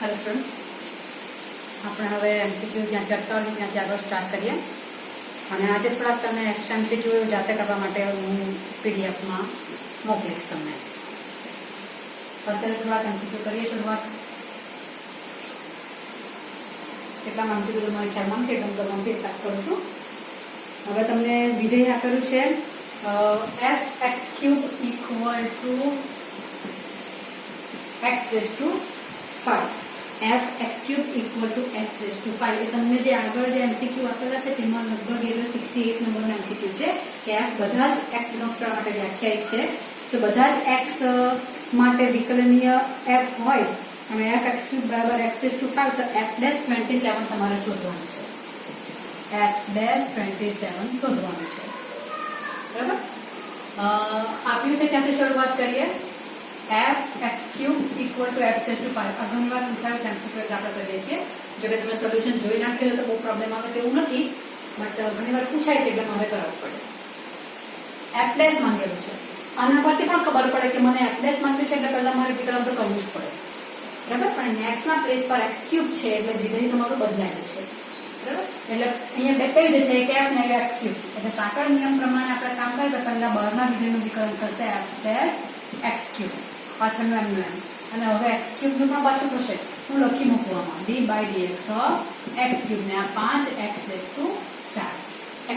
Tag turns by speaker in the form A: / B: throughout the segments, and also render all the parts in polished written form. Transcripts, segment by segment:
A: Hello friends, આપણે હવે MCQ જ્યાં ચર્ચા હોય ત્યાંથી આગળ સ્ટાર્ટ કરીએ. અને આજે થોડાક તમને એક્સ્ટ્રા એમસીક્યુ જાતે કરવા માટે હું પીડીએફમાં મોકલીશ તમને. અત્યારે થોડાક એમસીક્યુ કરીએ શરૂઆત. કેટલા એમસીક્યુ તમારી ખ્યાલમાં કે એકદમ ગમથી સ્ટાર્ટ કરું છું. હવે તમને વિધેય આપેલું છે f(x³ = x⁵5). f(x³ = x⁵5 એ તમને જે આગળ જે એમસીક્યુ આપેલા છે તેમાં લગભગ 68 નંબરનો એમસીક્યુ છે કે f બધા જ x બિલોંગ્સ કરવા માટે વ્યાખ્યાયિત છે. તો બધા જ x માટે વિકલનીય f હોય અને f(x³ = x⁵5 તો f'27 તમારે શોધવાનું છે. f'27 શોધવાનું છે. બરાબર? આપ્યું છે ત્યાંથી શરૂઆત કરીએ. f(x³ = x⁵5 આ ઘણી વાર પૂછાયું છે એમસીક્યુ એટલે આપણે કરીએ છીએ. જો કે તમે સોલ્યુશન જોઈ નાખેલું તો બહુ પ્રોબ્લેમ આવે તેવું નથી, બટ ઘણી વાર પૂછાય છે એટલે મારે કરાવવું પડે. f' માંગેલું છે. આના પરથી પણ ખબર પડે કે મને f' માંગ્યું છે એટલે પહેલા મારે વિકલન તો કરવું જ પડે. બરાબર? પણ નેક્સ્ટના પ્લેસ પર x³ છે એટલે વિધેય તમારું બદલાયેલું છે. બરાબર? એટલે અહીંયા કઈ રીતે કે f ને x³ એટલે સાંકળ નિયમ પ્રમાણે આપણે કામ કરીએ તો પહેલા બહારના વિધેયનું વિકલન થશે f'(x³). પાછળનું એમનું એમ અને હવે x³ નું પણ પાછું થશે. હું લખી મૂકું આમાં d/dx(x³ ને આ 5x⁴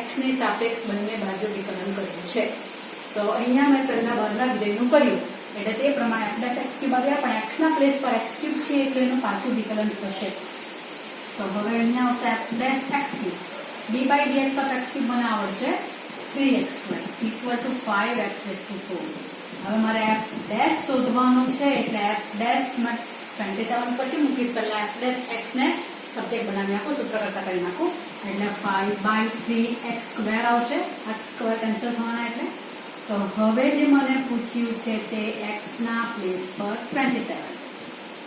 A: x ની સાપેક્ષ બંને બાજુ વિકલન કર્યું છે. તો અહીંયા મેં પહેલા બહારના વિધેયનું કર્યું એટલે તે પ્રમાણે f'(x³ આવ્યા પણ x ના પ્લેસ પર x³ છે એટલે એનું પાછું વિકલન થશે. તો હવે અહીંયા આવશે f'(x³) d/dx(x³ મને આવડશે 3x² = 5x⁴. હવે મારે f' શોધવાનું છે એટલે f'27 પછી મૂકીશ. પહેલા f'(x) ને સબ્જેક્ટ બનાવી નાખું, સૂત્ર કરતા કરી નાખું એટલે 5/3x² આવશે. આ સ્ક્વેર કેન્સલ થવાના એટલે. તો હવે જે મને પૂછ્યું છે તે x ના પ્લેસ પર 27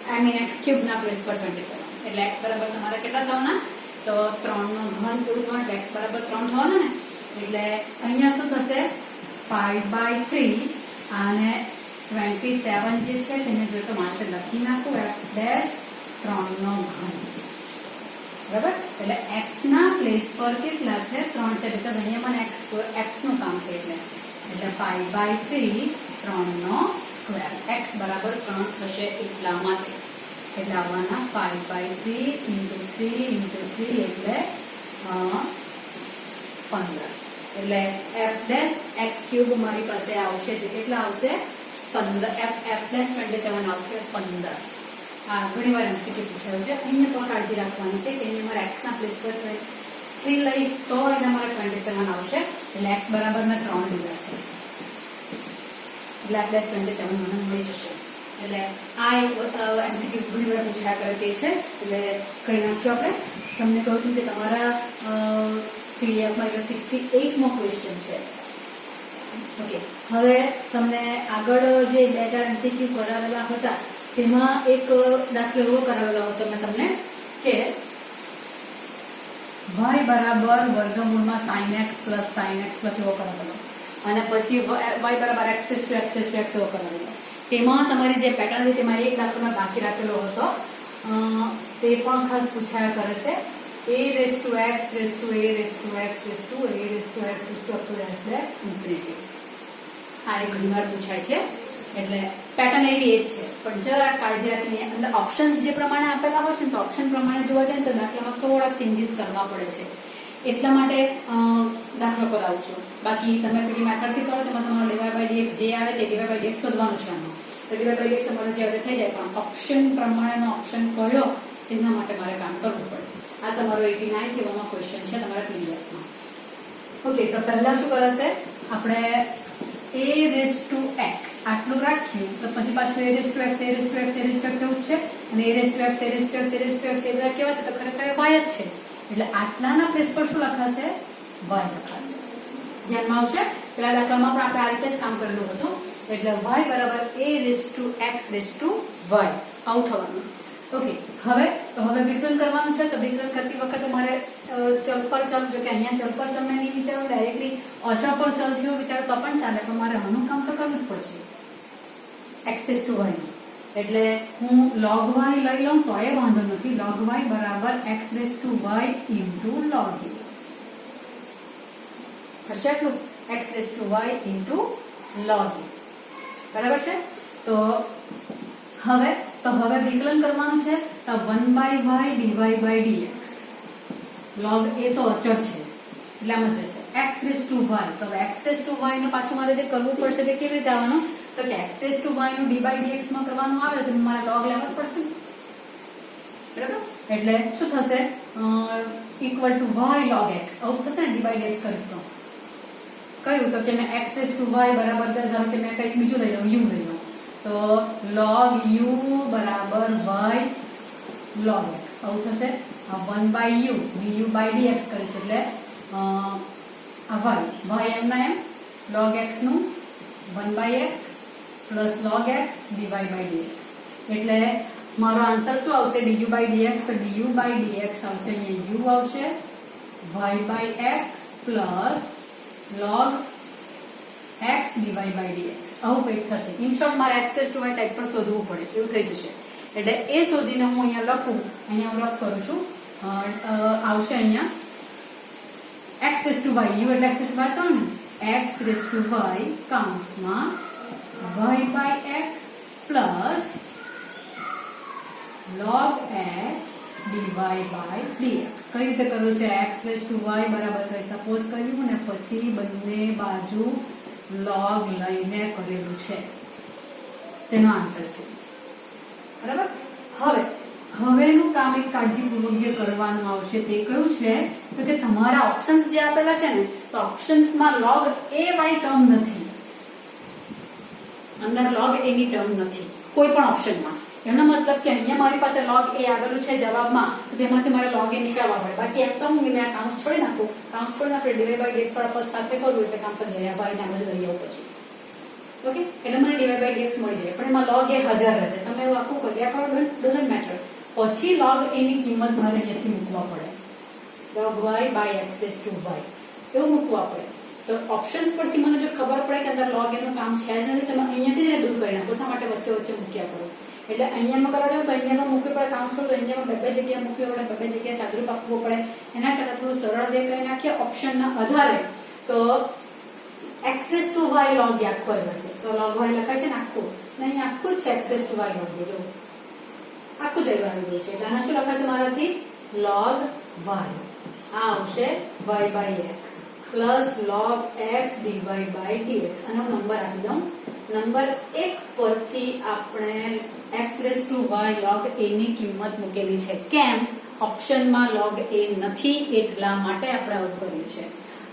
A: આઈ મીન x³ ના પ્લેસ પર 27 એટલે x બરાબર તમારે કેટલા થવાના? તો 3 નો ઘન પૂરું થવાનું એટલે x બરાબર 3 થવાના ને. એટલે અહીંયા શું થશે 5/3 અને 27 જે છે તેને જો તો મારે લખી નાખું f'3 નો ઘન. બરાબર? એટલે x ના પ્લેસ પર કેટલા છે? 3 છે. બીકોઝ અહીંયા મને x નું કામ છે એટલે 5/3 3 નો સ્ક્વેર x બરાબર 3 થશે એટલા માટે. એટલે આવવાના 5/3 × 3 × 3 એટલે 15. એટલે f'(x³ મારી પાસે આવશે તે કેટલા આવશે? 15. f'27 આવશે 15. આ ઘણી વાર એમસીક્યુ પૂછાયું છે. અહીંયા પણ કાળજી રાખવાની છે કે અહીંયા મારે x ના પ્લેસ પર 3 લઈશ તો એટલે મારે 27 આવશે. એટલે x બરાબર મેં 3 લીધા છે એટલે f'27 મને મળી જશે. એટલે આ એક એમસીક્યુ ઘણી વાર પૂછ્યા કરે તે છે એટલે કરી નાખ્યું આપણે. તમને કહું છું કે તમારા પીડીએફમાં 68મો ક્વેશ્ચન છે. ઓકે, હવે તમને આગળ જે 2-4 એમસીક્યુ કરાવેલા હતા તેમાં એક દાખલો એવો કરાવેલો હતો મેં તમને કે y બરાબર વર્ગમૂળમાં sin x એવો કરાવેલો અને પછી y બરાબર x⁵x એવો કરાવેલો. તેમાં તમારી જે પેટર્ન હતી તેમાં એક દાખલો મેં બાકી રાખેલો હતો. તે પણ ખાસ પૂછાયા કરે છે. a⁴x⁴x⁴a⁴x⁴ આ એક ઘણી વાર પૂછાય છે એટલે પેટર્ન એવી એક છે. પણ જરા કાળજી રાખીને અંદર ઓપ્શન્સ જે પ્રમાણે આપેલા હોય છે તો ઓપ્શન પ્રમાણે જોવા જાય તો દાખલામાં થોડા ચેન્જીસ કરવા પડે છે. એટલા માટે દાખલો કરાવું છું. બાકી તમે પેલી મેથડથી કરો તેમાં તમારો dy/dx જે આવે તે dy/dx શોધવાનું છે. આમાં તો dy/dx તમારે જે આવે થઈ જાય પણ ઓપ્શન પ્રમાણેનો ઓપ્શન કયો તેના માટે મારે કામ કરવું પડે. આ તમારો 89 કેવામાં ક્વેશ્ચન છે તમારા પીડીએફમાં. ઓકે, તો પહેલા શું કરાશે આપણે a⁴x આટલું રાખ્યું તો પછી પાછું a⁴x એવું જ છે અને a⁴x એ બધા કેવા છે તો ખરેખર y જ છે. એટલે આટલાના પ્લેસ પર શું લખાશે? y લખાશે. ધ્યાનમાં આવશે? પેલા દાખલામાં પણ આપણે આ રીતે જ કામ કરેલું હતું. એટલે y બરાબર a⁴x⁴y આવું થવાનું. ઓકે, હવે વિકલન કરવાનું છે તો વિકલન કરતી વખતે મારે ચલ પર ચલ, જો કે અહીંયા ચલ પર ચલ મેં નહીં વિચારું, ડાયરેક્ટલી અચળ પર ચલ છે એવું વિચારું તો પણ ચાલે, પણ મારે આનું કામ તો કરવું જ પડશે x⁴y. એટલે હું log y લઈ લઉં તો એ વાંધો નથી. log y બરાબર x raise to y into log a થશે. એટલું x raise to y into log a બરાબર છે. તો હવે વિકલન કરવાનું છે. તો 1/y dy by dx log a તો અચળ છે એટલે આમ જ રહેશે x રેઝ ટુ y. તો x રેઝ ટુ y નું પાછું મારે જે કરવું પડશે તે કેવી રીતે આવવાનું? તો કે x રેઝ ટુ y નું d by dx માં કરવાનું આવે તો મારે log લેવા પડશે બરાબર. એટલે શું થશે? Equal to y log x આવું થશે ને. d by dx કરીશ તો કયું? તો કે મેં x રેઝ ટુ y બરાબર ધારો કે મેં કંઈક બીજું લઈ લઉં, u લઈ લઉં. તો log u બરાબર y log x આવું થશે. 1/u du by dx કરીશ એટલે આ y એમના એમ log x નું 1/x plus log x dy by dx. એટલે મારો આન્સર શું આવશે? du by dx. તો du by dx આવશે અહીંયા u આવશે y by x plus log x dy by dx આવું કંઈક થશે. ઇન શોર્ટ મારે x raise to y side પર શોધવું પડે એવું થઈ જશે. એટલે એ શોધીને હું અહીંયા લખું. અહીંયા હું રફ કરું છું. આવશે અહીંયા x raise to y u એટલે x રેઝ ટુ y તો ને x રેઝ ટુ y કૌંસમાં y by x plus log x dy by dx. કઈ રીતે કરવું છે? x રેઝ ટુ y બરાબર કઈ સપોઝ કર્યું ને પછી બંને બાજુ log લઈને કરેલું છે તેનો આન્સર છે બરાબર. હવેનું કામ એક કાળજીપૂર્વક જે કરવાનું આવશે તે કયું છે? તો કે તમારા ઓપ્શન્સ જે આપેલા છે ને તો ઓપ્શન્સમાં log a વાળી ટર્મ નથી, અંદર log a ની ટર્મ નથી કોઈ પણ ઓપ્શનમાં. એનો મતલબ કે અહીંયા મારી પાસે log a આવેલું છે જવાબમાં તો તેમાંથી મારે log a નીકાળવા પડે. બાકી એમ તો હું મેં આ કાઉન્સ છોડી નાખું. કાઉન્સ છોડીને આપણે dy by dx વાળા પદ સાથે કરું એટલે કામ કરી જાય. ભાઈ નામ જ લઈ આવું પછી ઓકે. એટલે મને dy by dx મળી જાય. પણ એમાં log a હાજર રહેશે. તમે એવું આખું કર્યા કરો ડઝન્ટ મેટર. પછી log a ની કિંમત મારે અહીંયાથી મૂકવા પડે. log y by x raised to y એવું મૂકવા પડે. તો ઓપ્શન્સ પરથી મને જો ખબર પડે કે અંદર log a નું કામ છે જ નથી તમે અહીંયાથી જ દૂર કરી નાખો. શા માટે વચ્ચે વચ્ચે મૂક્યા કરો? એટલે અહીંયામાં કરવા જાવ તો અહીંયામાં મૂકવી પડે કાઉન્સ તો અહીંયામાં બે જગ્યાએ મૂકવી પડે, બે જગ્યાએ સાદુરૂપ આપવું પડે. એના કરતાં થોડું સરળ દે કરી નાખીએ ઓપ્શનના આધારે. તો x raised to y log આખો આવ્યો છે તો log y લખાય છે ને આખું નહીં આખું જ છે x raised to y log જો આખું જ આવ્યું છે. એટલે આના શું લખાશે મારાથી? log y આ આવશે y by x plus log x dy by dx. અને હું નંબર આપી દઉં. નંબર 1 પરથી આપણે x raised to y log a ની કિંમત મૂકેલી છે. કેમ? ઓપ્શનમાં log a નથી એટલા માટે આપણે આવું કર્યું છે.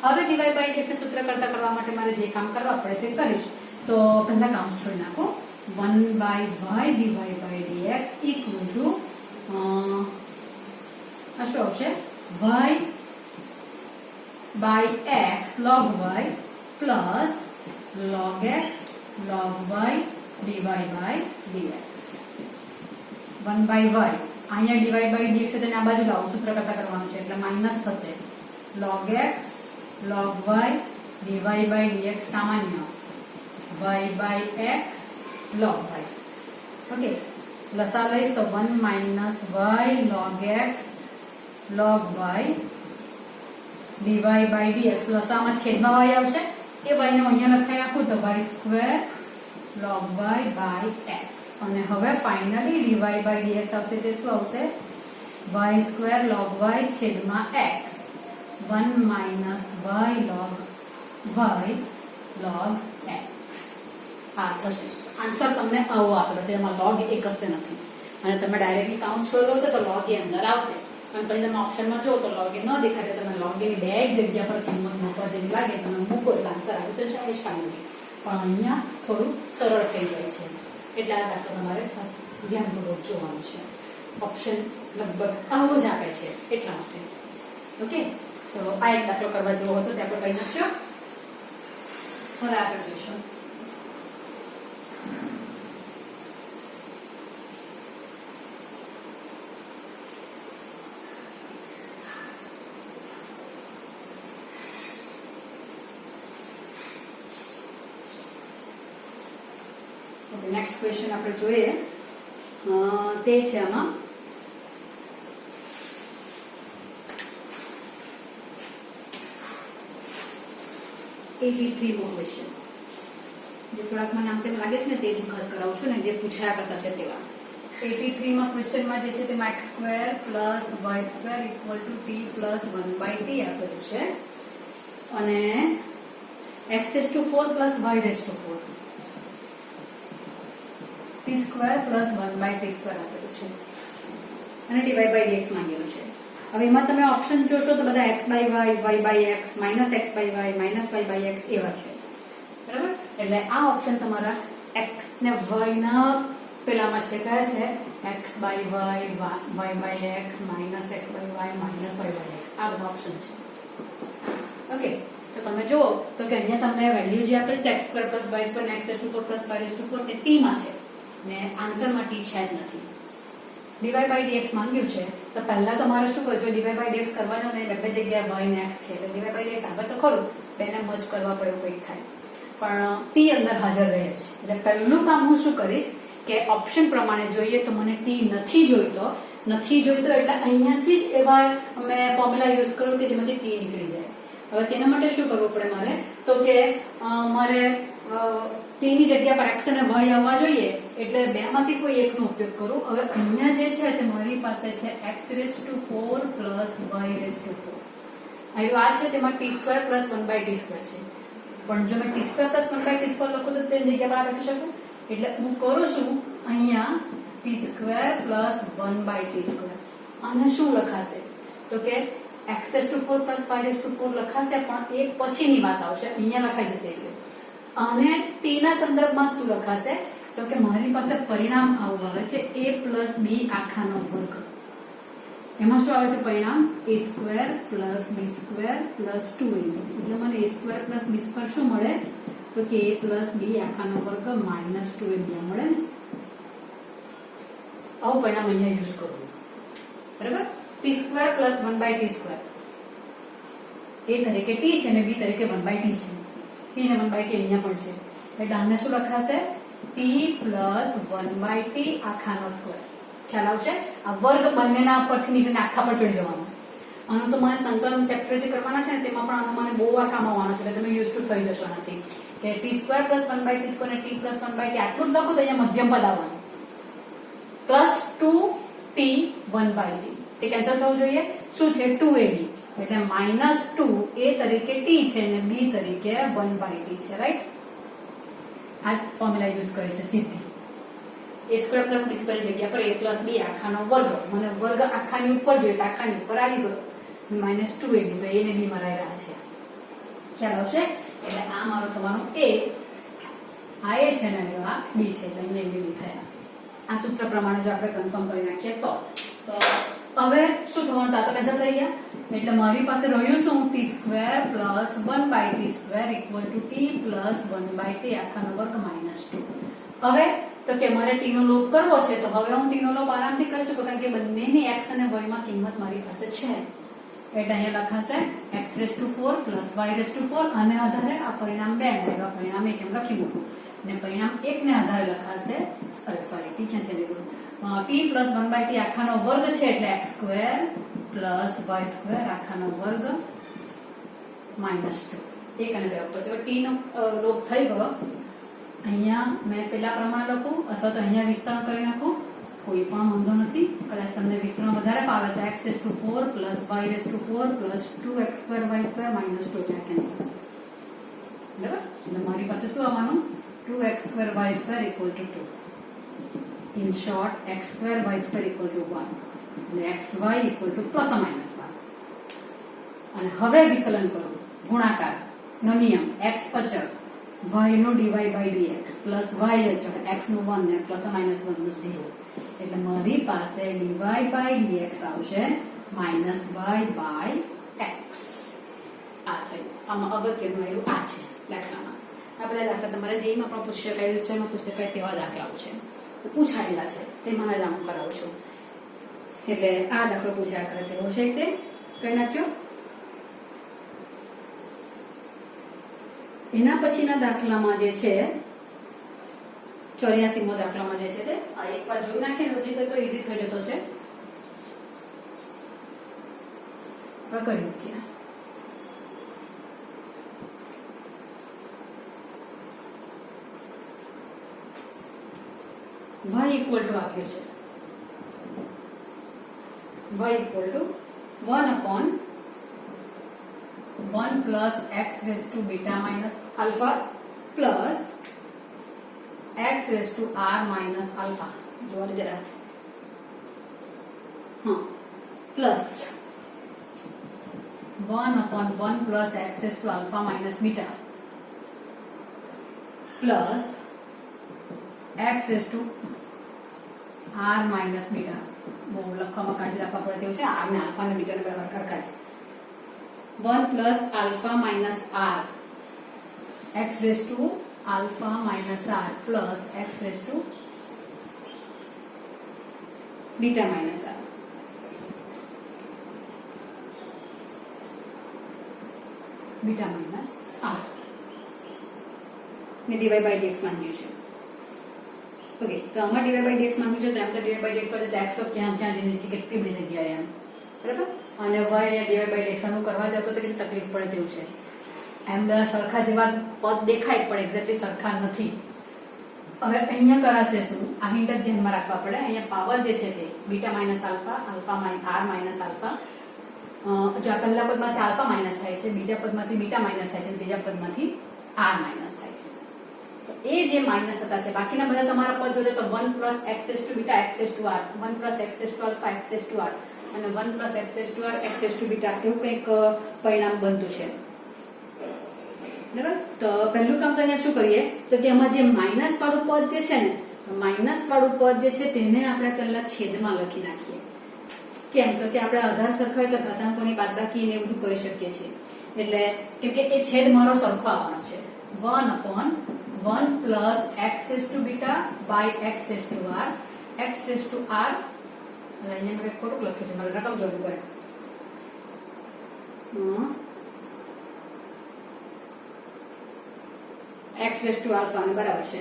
A: હવે dy by dx સૂત્ર કરતા કરવા માટે મારે જે કામ કરવા પડે તે કરીશ. તો પહેલા કાઉન્સ છોડી નાખો. 1/y dy by dx equal to આ શું આવશે? y by x log y plus log x log y dy by dx. 1/y અહીંયા dy by dx એટલે આ બાજુ લાવો સૂત્ર કરતા કરવાનું છે એટલે માઈનસ થશે. log x log y dy by dx સામાન્ય y by x log y. Okay લસા લઈશ તો 1 minus y log x log y dy by dx. લસામાં છેદમાં y આવશે એ y ને અહીંયા લખાઈ નાખું તો y square log y by x. અને હવે ફાઇનલી dy by dx આવશે તે શું આવશે? y square log y છેદમાં x 1 minus y log x. આ થશે આન્સર. તમને આવો આપેલો છે એમાં log એક હશે નથી અને તમે ડાયરેક્ટલી કાઉન્ટ છોડો તો log એ અંદર આવશે. અને પછી તમે ઓપ્શનમાં જો તો log એ ન દેખાય તમે log ની બે એક જગ્યા પર કિંમત મૂકવા જેવી લાગે તમે મૂકો એટલે આન્સર આવે તો જાય જ ફાઇનલી. પણ અહીંયા થોડું સરળ થઈ જાય છે એટલે આ દાખલો તમારે ખાસ ધ્યાનપૂર્વક જોવાનું છે. ઓપ્શન લગભગ આવો જ આપે છે એટલા માટે. ઓકે તો આ એક દાખલો કરવા જેવો હતો તે આપણે કરી નાખ્યો. હવે આગળ જોઈશું. નેક્સ્ટ ક્વેશ્ચન આપણે જોઈએ તે છે આમાં 83 મો ક્વેશ્ચન, જે થોડાક મને આમ તેમ લાગે છે ને તે જ ખાસ કરાવું છું ને, જે પૂછાયા કરતા છે તેવા. 83 માં ક્વેશ્ચનમાં જે છે તેમાં x² + y² = t + 1/t આપેલું છે અને x⁴ + y⁴ t² + 1/t² આપેલું છે અને dy/dx માંગેલું છે. હવે એમાં તમે ઓપ્શન જોશો તો બધા x/y, y/x, -x/y, -y/x એવા છે, બરાબર? એટલે આ ઓપ્શન તમારા x ને y ના પેલામાં છે, કયા છે? x/y, y/x, -x/y, -y/x, આ બધા ઓપ્શન છે. ઓકે, તો તમે જુઓ તો કે અહીંયા તમને વેલ્યુ જે આપેલ છે x² + y² ને x⁴ + y⁴ તે t માં છે ને આન્સરમાં t છે જ નથી. dy/dx માંગ્યું છે તો પહેલા તમારે શું કરજો, dy/dx કરવા જાવ ને બે જગ્યાએ y ને x છે એટલે dy/dx આવે તો ખરું, બેને મર્જ કરવા પડે કંઈક થાય, પણ t અંદર હાજર રહે છે. એટલે પહેલું કામ હું શું કરીશ કે ઓપ્શન પ્રમાણે જોઈએ તો મને t નથી જોઈતો એટલે અહીંયાથી જ એવા મેં ફોર્મ્યુલા યુઝ કરું કે જેમાંથી t નીકળી જાય. હવે તેના માટે શું કરવું પડે મારે, તો કે મારે t ની જગ્યા પર x અને y આવવા જોઈએ એટલે બેમાંથી કોઈ એકનો ઉપયોગ કરું. હવે અહીંયા જે છે તે મારી પાસે છે x⁴ + y⁴. આ છે તેમાં t² + 1/t² છે, પણ જો મેં t² + 1/t² લખું તો તેની જગ્યા પર આ લખી શકું. એટલે હું કરું છું અહીંયા t² + 1/t². આને શું લખાશે તો કે x⁴ + y⁴ લખાશે, પણ એક પછીની વાત આવશે, અહીંયા લખાઈ જશે. એટલે અને t ના સંદર્ભમાં શું લખાશે તો કે મારી પાસે પરિણામ આવું આવે છે a + b². એમાં શું આવે છે પરિણામ? a² + b² + 2ab. એટલે મને a² + b² શું મળે તો કે a + b² - 2ab મળે ને. આવું પરિણામ અહીંયા યુઝ કરવું, બરાબર? t² + 1/t². a તરીકે t છે અને b તરીકે 1/t છે. t ને 1/t અહીંયા પણ છે એટલે આને શું લખાશે? t + 1/t². ખ્યાલ આવશે? આ વર્ગ બંનેના પરથી નીકળીને આખા પર ચડી જવાનું. આનું તો મને સંકલન ચેપ્ટર જે કરવાના છે ને તેમાં પણ આનું મને બહુ વાર કામ આવવાનું છે એટલે તમે યુઝ ટુ થઈ જશો આનાથી કે t² + 1/t² અને t + 1/t આટલું જ લખો તો અહીંયા મધ્યમ પદ આવવાનું +2t 1/t. તે કેન્સલ થવું જોઈએ. શું છે? 2ab એટલે -2 a તરીકે t છે અને b તરીકે 1/t છે, રાઈટ? આ ફોર્મ્યુલા યુઝ કરે છે સીધી. a² + b² ની જગ્યા પર a + b² મને વર્ગ આખાની ઉપર જોઈએ તો આખાની ઉપર આવી ગયો, -2ab તો a ને b મરાઈ રહ્યા છે. ખ્યાલ આવશે? એટલે આ મારું થવાનું a, આ a છે ને આ b છે એટલે અહીંયા b થયા. આ સૂત્ર પ્રમાણે જો આપણે કન્ફર્મ કરી નાખીએ તો હવે શું થવાનું? તો કેન્સલ થઈ ગયા એટલે મારી પાસે રહ્યું શું? t² + 1/t² = t + 1/t² -2. હવે તો કે મારે t નો લોપ કરવો છે તો હવે હું t નો લોપ આરામથી કરી શકું કારણ કે બંનેની x અને y માં કિંમત મારી પાસે છે. એટલે અહીંયા લખાશે x⁴ + y⁴ અને આધારે આ પરિણામ 2 આવ્યા, પરિણામ 1 એમ લખી મૂકું અને પરિણામ 1 ને આધારે લખાશે t ક્યાંથી લીધું? t + 1/t² છે એટલે x² + y² -2. 1 અને 2 ઉપર તો t નો લોપ થઈ ગયો. અહીંયા મેં પેલા પ્રમાણે લખું અથવા તો અહીંયા વિસ્તરણ કરી નાખું, કોઈ પણ વાંધો નથી. કદાચ તમને વિસ્તરણ વધારે ફાવે તો x⁴ + y⁴ + 2x² y² -2 cancel. બરાબર? એટલે મારી પાસે શું આવવાનું? 2x² y² = 2. In short, x² y² = 1. અને xy = ±1. અને હવે વિકલન કરો, ગુણાકાર નો નિયમ. x અચળ, y નો dy/dx પ્લસ y અચળ, x નું 1 ને ±1 નું 0. એટલે મારી પાસે dy/dx આવશે -y/x. આ થયું. આમાં અગત્યનું આવ્યું આ છે દાખલામાં. આ બધા દાખલા તમારે જેમાં પણ પૂછી શકાય છે, એમાં પૂછી શકાય તેવા દાખલાઓ છે, પૂછાયેલા છે તેમાં જ આમ કરાવું છું. એટલે આ દાખલો પૂછ્યા કરે તેવો છે તે કઈ નાખ્યો. એના પછીના દાખલામાં જે છે 84મો દાખલામાં જે છે તે એકવાર જોઈ નાખીએ ને તો ઈઝી થઈ જતો છે. કરી મૂકીએ. y ઇક્વલ ટુ આપ્યું છે y equal to 1/1 plus x raise to beta minus alpha plus x raise to r minus alpha. જોવા જરા હા plus 1/1 plus x raise to alpha minus beta plus x raise to r minus beta. બહુ લખવામાં કાઢી રાખવા પડે તેવું છે. r ને આલ્ફા અને બીટા ને બરાબર સરખા છે. 1 plus alpha minus r x raise to alpha minus r plus x raise to beta minus r. Beta minus r ને dy by dx માંગ્યું છે. ઓકે, તો આમાં dy by dx માંગ્યું છે તો એમ તો dy by dx પર x તો ક્યાં જઈને નીચે કેટલી બધી જગ્યાએ એમ બરાબર. અને y ને dy by dx આનું કરવા જાવ તો કેટલી તકલીફ પડે તેવું છે. એમ બધા સરખા જેવા પદ દેખાય પણ એક્ઝેક્ટલી સરખા નથી. હવે અહીંયા કરાશે શું? આ હિન્ટ જ ધ્યાનમાં રાખવા પડે. અહીંયા પાવર જે છે તે beta minus alpha, alpha r minus alpha. જો આ પહેલા પદમાંથી આલ્ફા માઇનસ થાય છે, બીજા પદમાંથી બીટા માઇનસ થાય છે, ત્રીજા પદમાંથી r માઇનસ થાય છે. તો એ જે માઇનસ થતા છે બાકીના બધા તમારા પદ જોજો તો 1 plus x raise to beta x raise to r, 1 plus x raise to alpha x raise to r અને 1 plus x raise to r x raise to beta એવું કંઈક પરિણામ બનતું છે. બરાબર. તો પહેલું કામ તો અહીંયા શું કરીએ તો કે એમાં જે માઇનસ વાળું પદ જે છે ને માઇનસ વાળું પદ જે છે તેને આપણે પહેલા છેદમાં લખી નાખીએ. કેમ તો કે આપણે આધાર સરખા હોય તો ઘાતાંકોની બાદબાકી ને બધું કરી શકીએ છીએ. એટલે કેમ કે એ છેદ મારો સરખો આવવાનો છે. 1/1 plus x raise to beta by x raise to r x raise to r. અહીંયા મેં ખોટું લખ્યું છે, મારે રકમ જોડવું પડે. x રેઝ ટુ આલ્ફા ને બરાબર છે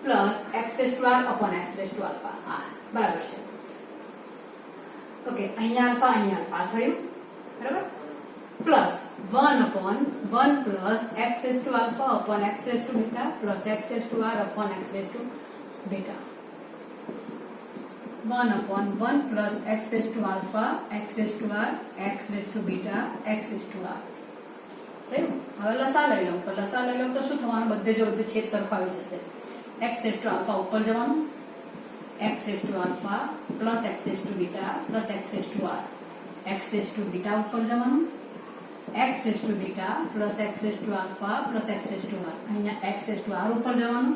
A: plus x raise to r upon x raise to alpha. હા બરાબર છે. ઓકે, અહીંયા આલ્ફા થયું બરાબર. Plus 1/1 plus x raise to alpha upon x raise to beta plus x raise to r upon x raise to beta. 1/1 plus x raise to alpha x raise to r x raise to beta x raise to r. થયું. હવે લસા લઈ લઉં તો શું થવાનું? બધે જો બધે છેદ સરખો આવી જશે. x રેઝ ટુ આલ્ફા ઉપર જવાનું, x raise to alpha plus x raise to beta plus x raise to r x raise to beta ઉપર જવાનું, x raise to beta plus x raise to alpha plus x raise to r. અહીંયા x raise to r ઉપર જવાનું,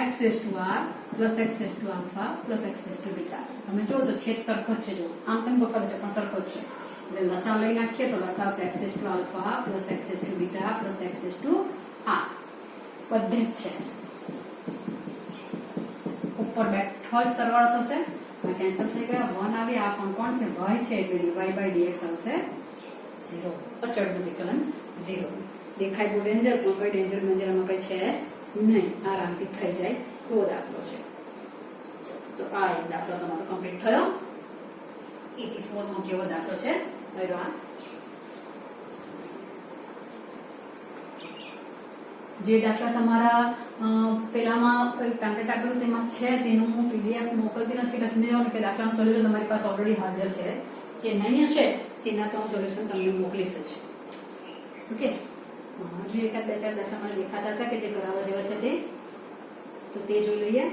A: x raise to r plus x raise to alpha plus x raise to beta. તમે જો તો છેદ સરખો જ છે. જો આમ તેમ ગોઠવાય છે પણ સરખો જ છે. એટલે લસાઅ લઈ નાખીએ તો લસાઅ આવશે x raise to alpha plus x raise to beta plus x raise to r. બધે જ છે. ઉપર બેઠો જ સરવાળો થશે. કેન્સલ થઈ ગયા. 1 આવી. આ પણ કોણ છે? y છે એટલે dy by dx આવશે 0. અચળનું વિકલન 0. દેખાય બહુ ડેન્જર પણ કોઈ ડેન્જર આમાં કઈ છે નહીં. આરામથી થઈ જાય એવો દાખલો છે. તો આ એક દાખલો તમારો કમ્પ્લીટ થયો. 84 માં કેવો દાખલો છે? જે દાખલા તમારા પેલામાં પેમ્પલેટ આપેલું તેમાં છે તેનું હું પીડીએફ મોકલતી નથી એટલે સમજી જાઓ કે દાખલાનું સોલ્યુશન તમારી પાસે ઓલરેડી હાજર છે. જે નહીં હશે તેના તો હું સોલ્યુશન તમને મોકલીશ જ. ઓકે, હજુ એકાદ બે ચાર દાખલા મને દેખાતા હતા કે જે કરાવવા જેવા છે તે જોઈ લઈએ.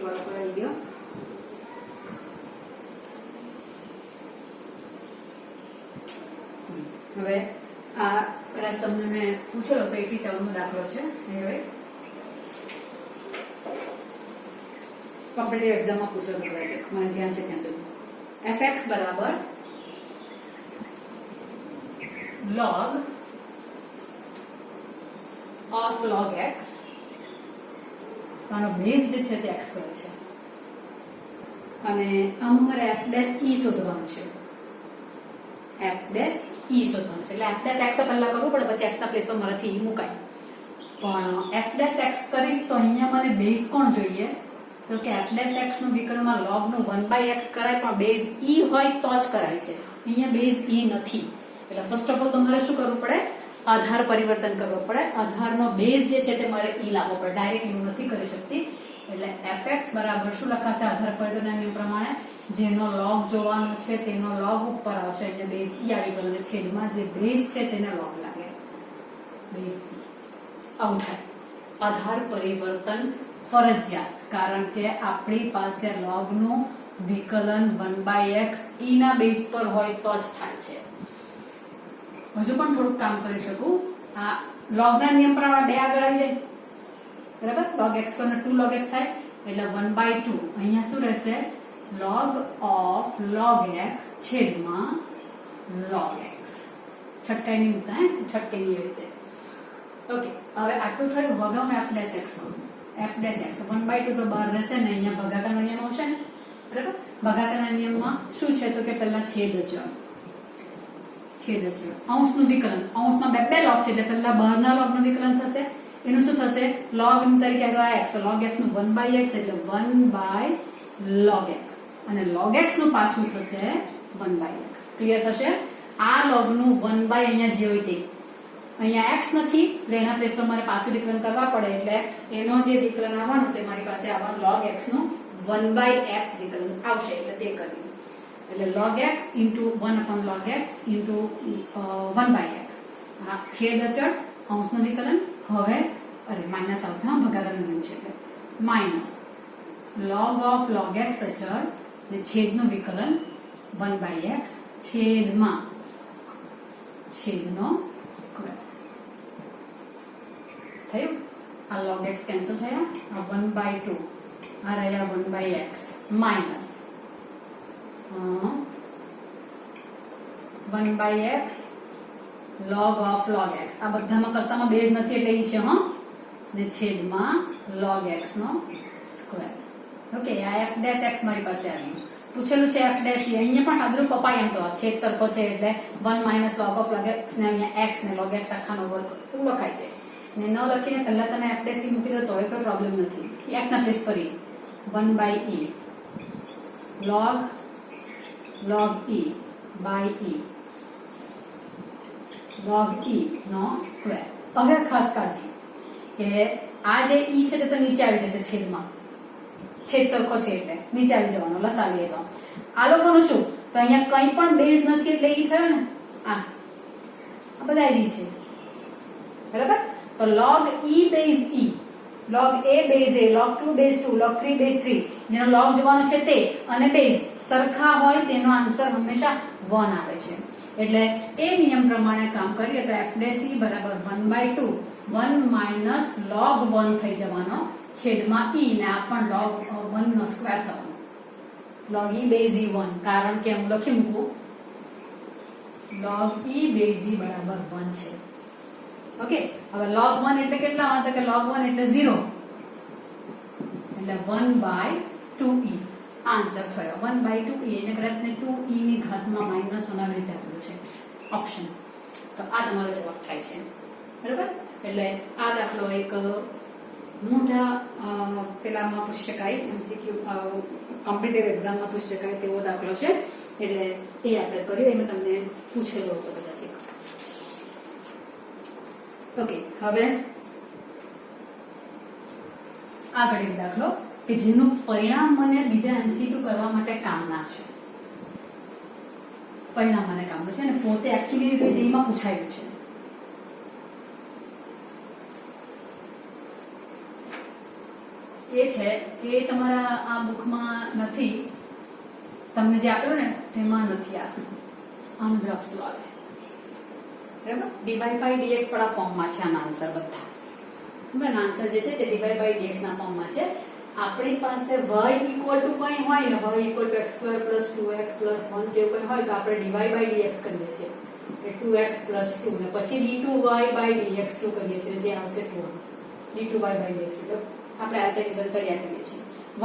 A: વાળો કરાવી ગયો. હવે આ કદાચ તમને મેં પૂછેલો તો 87 નો દાખલો છે. હવે કોમ્પિટિટિવ એક્ઝામમાં પૂછેલો કદાચ મને ધ્યાન છે ત્યાં સુધી. fx બરાબર log of log x. આનો બેઝ જે છે તે x પર છે અને અમારે f' e શોધવાનું છે. f' ઈ શોધવાનું છે. એટલે f ડેશ x તો પહેલા કરવું પડે, પછી x ના પ્લેસમાં મારાથી ઈ મુકાય. પણ f ડેશ x કરીશ તો અહીંયા મને બેઝ કોણ જોઈએ? તો કે f ડેશ x નું વિકલનમાં log નું 1/x કરાય, પણ બેઝ e હોય તો જ કરાય છે. અહીંયા બેઝ e નથી. એટલે ફર્સ્ટ ઓફ ઓલ તો મારે શું કરવું પડે? આધાર પરિવર્તન કરવો પડે. આધારનો બેઝ જે છે તે મારે e લાવવો પડે. ડાયરેક્ટ હું નથી કરી શકતી. એટલે fx બરાબર શું લખાશે આધાર પરિવર્તનના નિયમ પ્રમાણે? જેનો log જોવાનો છે તેનો log ઉપર આવશે. એટલે બેઝ e આવી ગયો અને છેદમાં જે બેઝ છે તેને log લાગે. બેઝ e આવું થાય. આધાર પરિવર્તન ફરજિયાત, કારણ કે આપણી પાસે log નું વિકલન 1/x e ના બેઝ પર હોય તો જ થાય છે. હજુ પણ થોડું કામ કરી શકું. આ log ના નિયમ પ્રમાણે 2 આગળ આવી જાય, બરાબર? log x કરને 2 log x થાય એટલે 1/2. અહીંયા શું રહેશે? log of log x છેદમાં log x. છટકાઈ નહીં મૂકતા, છટકાઈ નહીં રીતે. ઓકે, હવે આટલું થયું. હવે હું f ડેશ x કરું. f ડેશ x 1/2 તો બહાર રહેશે ને, અહીંયા ભાગાકારના નિયમ આવશે ને, બરાબર? ભાગાકારના નિયમમાં શું છે? તો કે પહેલા છેદ અચળ, અંશનું વિકલન. અંશમાં બે log છે એટલે પહેલા બહારના log નું વિકલન થશે. એનું શું થશે? log તરીકે આવ્યો x, તો log x નું 1/x એટલે 1/log x, અને log x નું પાછું થશે 1/x. ક્લિયર થશે? આ log નું 1/ અહીંયા જે હોય તે, અહીંયા x નથી એટલે એના પ્લેસ પર મારે પાછું વિકલન કરવા પડે. એટલે એનો જે વિકલન આવવાનું તે મારી પાસે આવવાનું log x નું 1/x વિકલન આવશે. એટલે તે કર્યું. એટલે log x into 1/log x into 1/x. હા, છેદ અચળ, અંશનું વિકલન. હવે માઇનસ આવશે, હા, ભાગાકારનો નિયમ છે એટલે minus log of log x અચળ ને છેદનું વિકલન 1/x છેદમાં છેદનો સ્ક્વેર. થયું? આ log x કેન્સલ થયા, આ 1/2 આ રહ્યા 1/x minus 1/x log of log x. આ બધામાં કશામાં બેઝ નથી એટલે ઈ છે, હા, ને છેદમાં log x નો સ્ક્વેર. ઓકે, આ f ડેશ x મારી પાસે આવ્યું. પૂછેલું છે f ડેશ e. અહીંયા પણ સાદુરૂપ અપાય એમ તો છેદ સરખો છે એટલે 1 - log of log x ને અહીંયા x ને log x આખાનો વર્ગ એવું લખાય છે. ને ન લખીને પહેલા તમે f ડેશ e મૂકી દો તો કોઈ પ્રોબ્લેમ નથી. x ના પ્લેસ પર 1/e log e by e log e નો સ્ક્વેર. હવે ખાસ કાળજી કે આ જે e છે તે તો નીચે આવી જશે છેદમાં. છેદ સરખો છે એટલે નીચે આવી જવાનો લસાવીએ તો. આ લોકોનું શું? તો અહીંયા કંઈ પણ બેઝ નથી એટલે e થયો ને. આ બધા જ છે, બરાબર? તો log e base e, log a base a, log 2 base 2, log 3 base 3, જેનો log જોવાનો છે તે અને બેઝ સરખા હોય તેનો આન્સર હંમેશા 1 આવે છે. એટલે એ નિયમ પ્રમાણે કામ કરીએ તો f ડેશ e બરાબર 1/2 1 - log 1 થઈ જવાનો છેદમાં e ને આ પણ log 1 નો સ્ક્વેર થવાનો. log e base e 1, કારણ કે હું લખી મૂકું log e base e બરાબર 1 છે. ઓકે, હવે log 1 એટલે કેટલા આવે? તો કે log 1 એટલે 0, એટલે 1/2e આન્સર થયો. 1/2e એને કદાચ 2e ની ઘાતમાં માઈનસ બનાવી રીતે આપેલું છે ઓપ્શન. તો આ તમારો જવાબ થાય છે, બરાબર? એટલે આ દાખલો એક મોટા પેલામાં પૂછી શકાય, MCQ કોમ્પિટિટિવ એક્ઝામમાં પૂછી શકાય તેવો દાખલો છે. એટલે એ આપણે કર્યું, એમાં તમને પૂછેલો હતો કદાચ. ઓકે, હવે આગળ એક દાખલો કે જેનું પરિણામ મને બીજા MCQ કરવા માટે કામના છે. પરિણામ મને કામનું છે અને પોતે એકચ્યુઅલી જેમાં પૂછાયું છે. એ છે કે તમારા આ બુકમાં નથી, તમને જે આપેલું ને તેમાં નથી. આનો જવાબ શું આવે? બરાબર? dy by dx વાળા ફોર્મમાં છે આના આન્સર બધા. બરાબર? આન્સર જે છે તે dy by dx ના ફોર્મમાં છે. આપણી પાસે y ઇક્વલ ટુ કંઈ હોય ને, y equal two x² + 2x + 1 કેવું કંઈ હોય તો આપણે dy by dx કરીએ છીએ. એટલે 2x + 2 ને પછી d2y by dx2 કરીએ છીએ. ત્યાં આવશે 2 d2y by dx. એટલે આપણે આ રીતે રિઝલ્ટ કર્યા કરીએ છીએ.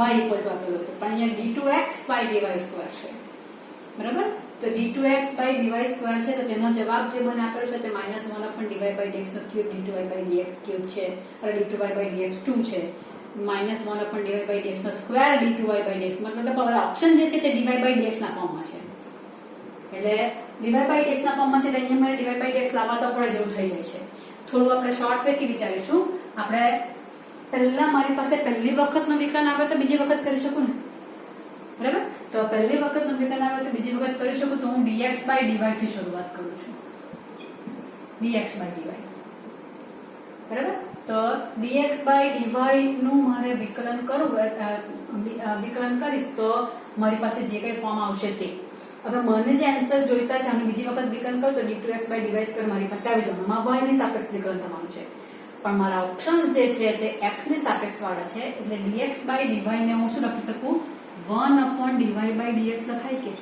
A: y ઇક્વલ ટુ આપેલું હતું પણ અહીંયા d2x by dy² છે, બરાબર? તો d2x by dy સ્ક્વેર છે તો તેનો જવાબ જે મને આપેલો છે તે -1/dy/dx નો ક્યુબ d2y/dx ક્યુબ છે અને d2y/dx 2 છે -1/dy/dx નો સ્ક્વેર d2y/dx મતલબ હવે ઓપ્શન જે છે તે dy/dx ના ફોર્મમાં છે એટલે dy/dx ના ફોર્મમાં છે એટલે અહીંયા મારે dy/dx લાવવા તો પડે જેવું થઈ જાય છે થોડું આપણે શોર્ટ વે થી વિચારીશું આપણે પહેલા મારી પાસે પહેલી વખતનો વિકલન આવે તો બીજી વખત કરી શકું ને બરાબર તો પહેલી વખતનો વિકલન આવે તો બીજી વખત કરી શકું તો હું dx/dy થી શરૂઆત કરું છું dx/dy બરાબર તો dx/dy નું મારે વિકલન વિકલન કરીશ તો મારી પાસે જે કઈ ફોર્મ આવશે તે હવે મને જે આન્સર જોઈતા છે અને બીજી વખત વિકલન કરું તો d2x/dy² મારી પાસે આવી જવાનું આમાં y ની સાપેક્ષ વિકલન થવાનું છે પણ મારા ઓપ્શન્સ જે છે તે x ની સાપેક્ષ વાળા છે એટલે dx/dy ને હું શું લખી શકું 1/dy/dx લખાય કે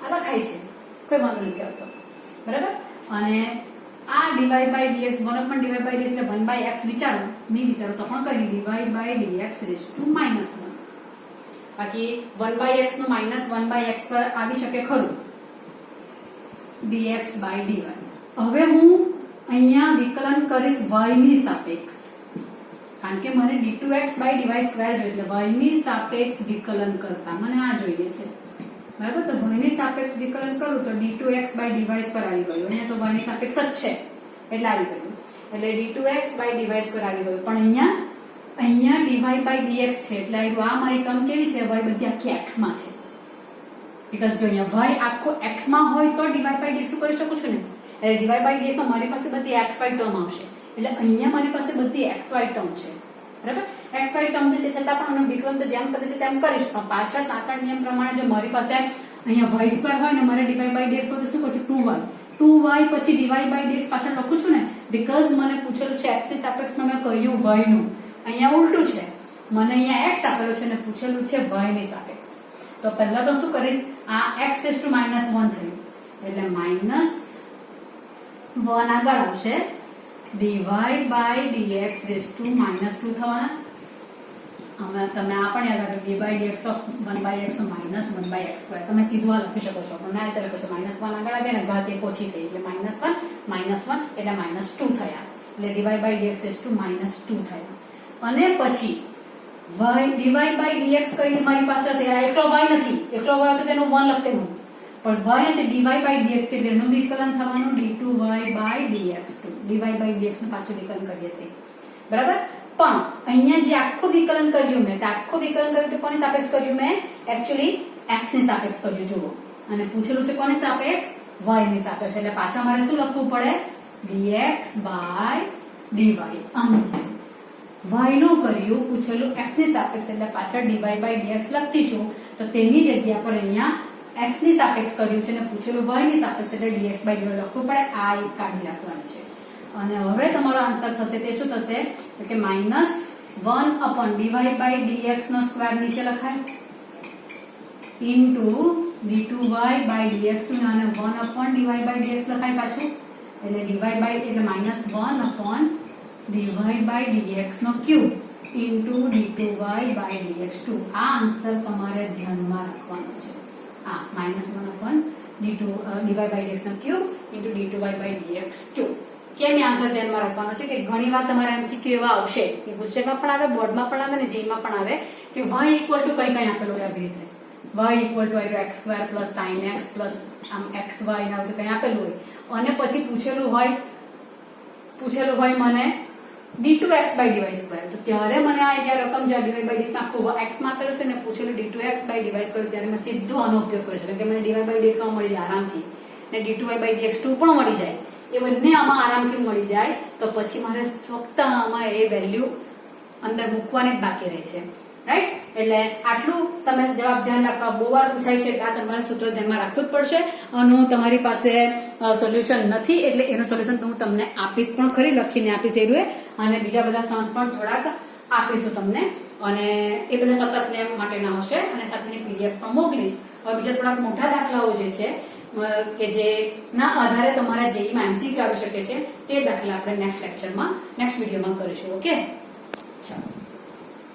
A: આ લખાય છે કોઈ વાંધો નથી આવતો બરાબર અને આ dy/dx 1/dy/dx એટલે 1/x વિચારો નહીં વિચારો તો પણ કરી dy/dx -1 બાકી 1/x નું -1/x પર આવી શકે ખરું dx/dy હવે હું અહીંયા વિકલન કરીશ y ની સાપેક્ષ કારણ કે મને d2x/dy² જોઈએ એટલે y ની સાપેક્ષ વિકલન કરતા મને આ જોઈએ છે બરાબર તો y ની સાપેક્ષ વિકલન કરું તો d2x/dy પર આવી ગયું અહીંયા તો y ની સાપેક્ષ જ છે એટલે આવી ગયું એટલે d2x/dy પર આવી ગયું પણ અહીંયા dy/dx છે એટલે આ મારી ટર્મ કેવી છે y બધી આખી x માં છે બીકોઝ જો અહીંયા y આખો x માં હોય તો dy/dx શું કરી શકું છું ને એટલે dy/dx માં મારી પાસે બધી xy ટર્મ આવશે એટલે અહીંયા મારી પાસે બધી xy ટર્મ છે બરાબર xy ટર્મ છે તે છતાં પણ આનું વિકલન તો જેમ કરે છે તેમ કરીશ પણ પાછળ સાંકળ નિયમ પ્રમાણે જો મારી પાસે અહીંયા y² હોય ને મારે dy/dx પર તો શું કરું છું 2y પછી dy/dx પાછળ લખું છું ને બીકોઝ મને પૂછેલું છે x ની સાપેક્ષમાં મેં કર્યું y નું અહીંયા ઉલટું છે મને અહીંયા x આપેલો છે અને પૂછેલું છે y ની સાપેક્ષ તો પહેલા તો શું કરીશ આ x ⁻1 થયું એટલે -1 આગળ આવશે dy/dx -2 થવાના હવે તમે આ પણ યાદ રાખો dy/dx of 1/x no -1/x² તમે સીધું આ લખી શકો છો પણ ના એટલે લખો છો -1 આગળ આવે ને ઘાત એક ઓછી થઈ એટલે -1 એટલે -2 થયા એટલે dy/dx -2 થયા અને પછી dy/dx કઈ મારી પાસે છે એકલો y નથી એકલો y તો તેનું 1 લખતે હું પણ y એટલે dy/dx એટલે એનું વિકલન થવાનું d2y/dx dy/dx નું પાછું વિકલન કરીએ તે બરાબર પણ અહીંયા જે આખું વિકલન કર્યું મેં તે આખું વિકલન કર્યું તો કોની સાપેક્ષ કર્યું મેં એક્ચ્યુઅલી x ની સાપેક્ષ કર્યું જુઓ અને પૂછેલું છે કોની સાપેક્ષ y ની સાપેક્ષ એટલે પાછા મારે શું લખવું પડે dx/dy આનું y નું કર્યું પૂછેલું x ની સાપેક્ષ એટલે પાછળ dy/dx લખીશું તો તેની જગ્યા પર અહીંયા x ની સાપેક્ષ કર્યું છે અને પૂછેલું y ની સાપેક્ષ એટલે dx/dy લખવું પડે આ એક કાળજી રાખવાની છે અને હવે તમારો આન્સર થશે તે શું થશે તો કે -1/dy/dx નો સ્ક્વેર નીચે લખાય ઇન્ટુ d2y/dx અને 1/dy/dx લખાય પાછું એટલે એટલે -1/dy/dx નો ક્યુબ ઇન્ટુ d2y/dx આ આન્સર તમારે ધ્યાનમાં રાખવાનો છે આ -1/dy/dx નો ક્યુબ ઇન્ટુ d2y/dx કેમ આન્સર ધ્યાનમાં રાખવાનો છે કે ઘણીવાર તમારા MCQ એવા આવશે કે ક્વેશ્ચનમાં પણ આવે બોર્ડમાં પણ આવે ને જેમાં પણ આવે કે y = કઈ આપેલું હોય આવી રીતે y = x² + sin x + આમ xy ને આવું કઈ આપેલું હોય અને પછી પૂછેલું હોય મને d2x/dy² તો ત્યારે મને આ રકમ જે dy/dx આખો x માં આપેલું છે ને પૂછેલું d2x/dy² ત્યારે મેં સીધું આનો ઉપયોગ કર્યો છે કે મને dy/dx માં મળી જાય આરામથી ને d2y/dx 2 પણ મળી જાય એ બંને આમાં આરામથી મળી જાય તો પછી મારે ફક્ત આમાં એ વેલ્યુ અંદર મૂકવાની જ બાકી રહે છે રાઈટ એટલે આટલું તમે જવાબ ધ્યાન રાખવા બહુ વાર પૂછાય છે કે આ તમારે સૂત્ર ધ્યાનમાં રાખવું જ પડશે અને તમારી પાસે સોલ્યુશન નથી એટલે એનું સોલ્યુશન તો હું તમને આપીશ પણ ખરી લખીને આપીશ એરુએ અને બીજા બધા સમ્સ પણ થોડાક આપીશું તમને અને એ બધા સતત નિયમ માટેના હશે અને સાથેની PDF પણ મોકલીશ હવે બીજા થોડાક મોટા દાખલાઓ જે છે કે જે ના આધારે તમારા જેઈમાં MCQ આવી શકે છે તે દાખલા આપણે નેક્સ્ટ વિડીયોમાં કરીશું ઓકે ચાલો